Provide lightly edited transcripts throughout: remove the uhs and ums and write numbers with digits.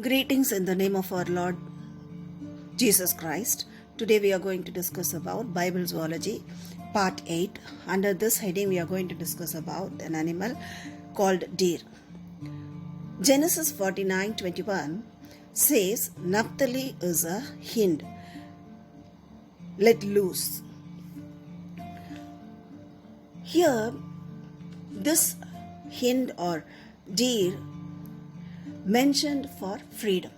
Greetings in the name of our Lord Jesus Christ. Today we are going to discuss about Bible zoology part 8. Under this heading we are going to discuss about an animal called deer. Genesis 49:21 says Naphtali is a hind, let loose. Here this hind or deer mentioned for freedom.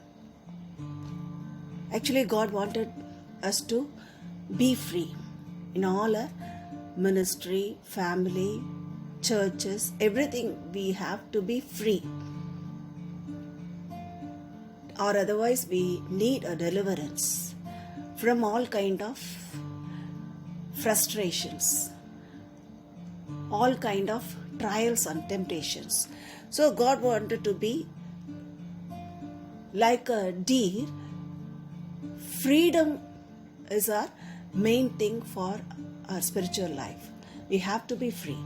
Actually, God wanted us to be free in all our ministry, family, churches, everything. We have to be free, or otherwise we need a deliverance from all kind of frustrations, all kind of trials and temptations. So God wanted to be like a deer. Freedom is our main thing for our spiritual life. We have to be free.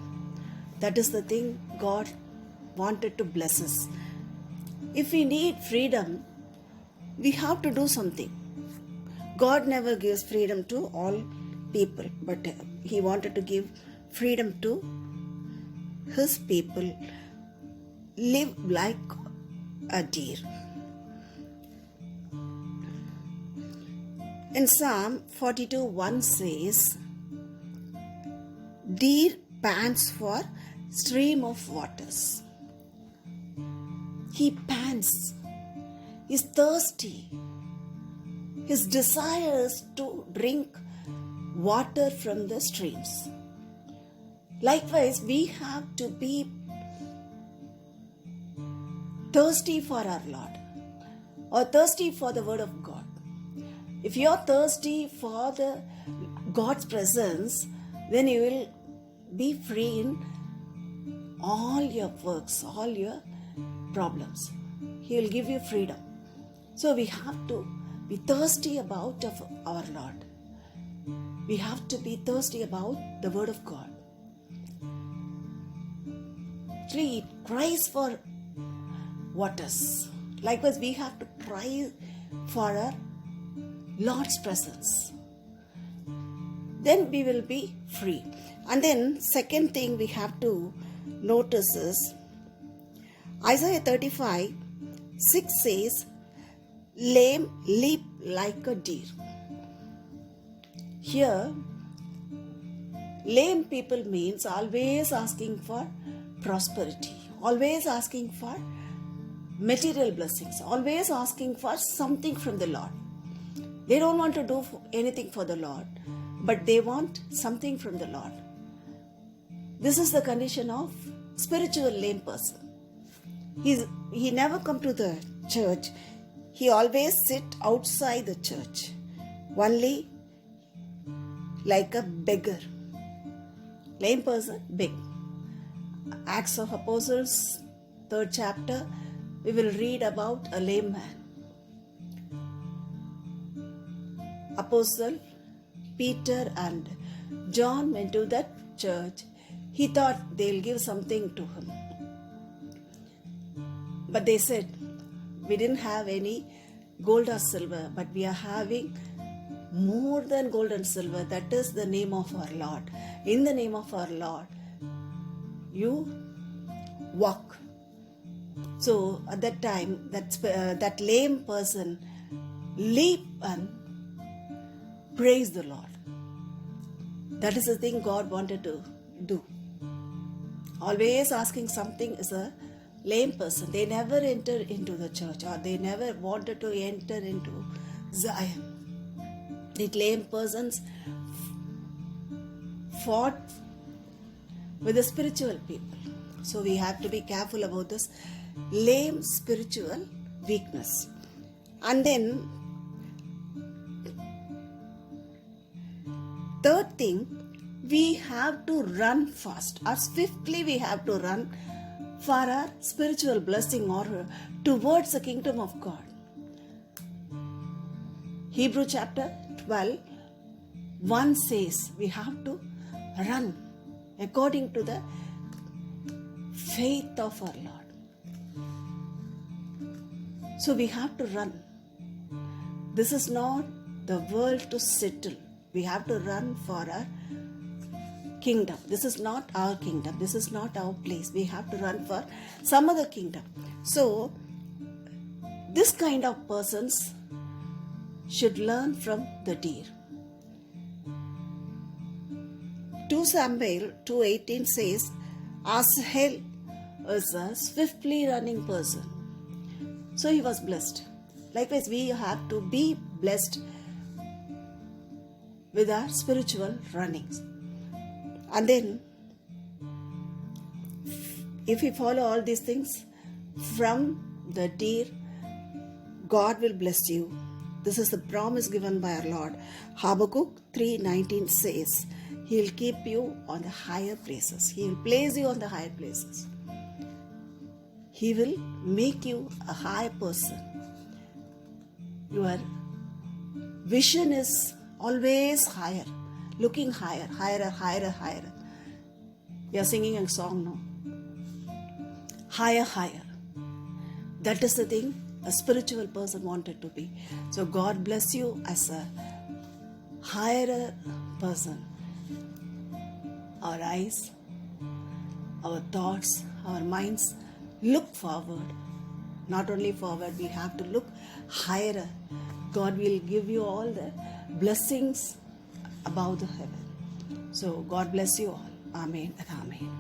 That is the thing God wanted to bless us. If we need freedom, we have to do something. God never gives freedom to all people, but He wanted to give freedom to His people. Live like a deer. In Psalm 42:1 says, deer pants for stream of waters. He pants. He's thirsty. His desire is to drink water from the streams. Likewise, we have to be thirsty for our Lord, or thirsty for the Word of God. If you are thirsty for the God's presence, then you will be free in all your works, all your problems. He will give you freedom. So we have to be thirsty about our Lord. We have to be thirsty about the Word of God. Actually, it cries for waters. Likewise, we have to cry for our Lord's presence. Then we will be free. And then second thing we have to notice is Isaiah 35:6 says, lame leap like a deer. Here, lame people means always asking for prosperity, always asking for material blessings, always asking for something from the Lord. They don't want to do anything for the Lord, but they want something from the Lord. This is the condition of spiritual lame person. He never come to the church. He always sit outside the church, only like a beggar. Lame person, beg. Acts of Apostles, 3rd chapter, we will read about a lame man. Apostle Peter and John went to that church. He thought they'll give something to him. But they said, we didn't have any gold or silver, but we are having more than gold and silver. That is the name of our Lord. In the name of our Lord, you walk. So at that time, that lame person leap and praise the Lord. That is the thing God wanted to do. Always asking something is a lame person. They never enter into the church, or they never wanted to enter into Zion. The lame persons fought with the spiritual people. So we have to be careful about this lame spiritual weakness. And then third thing, we have to run fast, or swiftly we have to run for our spiritual blessing or towards the kingdom of God. Hebrew chapter 12:1 says we have to run according to the faith of our Lord. So we have to run. This is not the world to settle. We have to run for our kingdom. This is not our kingdom. This is not our place. We have to run for some other kingdom. So this kind of persons should learn from the deer. 2 Samuel 2:18 says, Asahel is a swiftly running person. So he was blessed. Likewise, we have to be blessed with our spiritual runnings. And then, if we follow all these things from the deer, God will bless you. This is the promise given by our Lord. Habakkuk 3:19 says, He will keep you on the higher places. He will place you on the higher places. He will make you a high person. Your vision is always higher, looking higher, higher, higher, higher. You are singing a song now. Higher, higher. That is the thing a spiritual person wanted to be. So God bless you as a higher person. Our eyes, our thoughts, our minds look forward. Not only forward, we have to look higher. God will give you all the blessings above the heaven. So God bless you all. Amen and amen.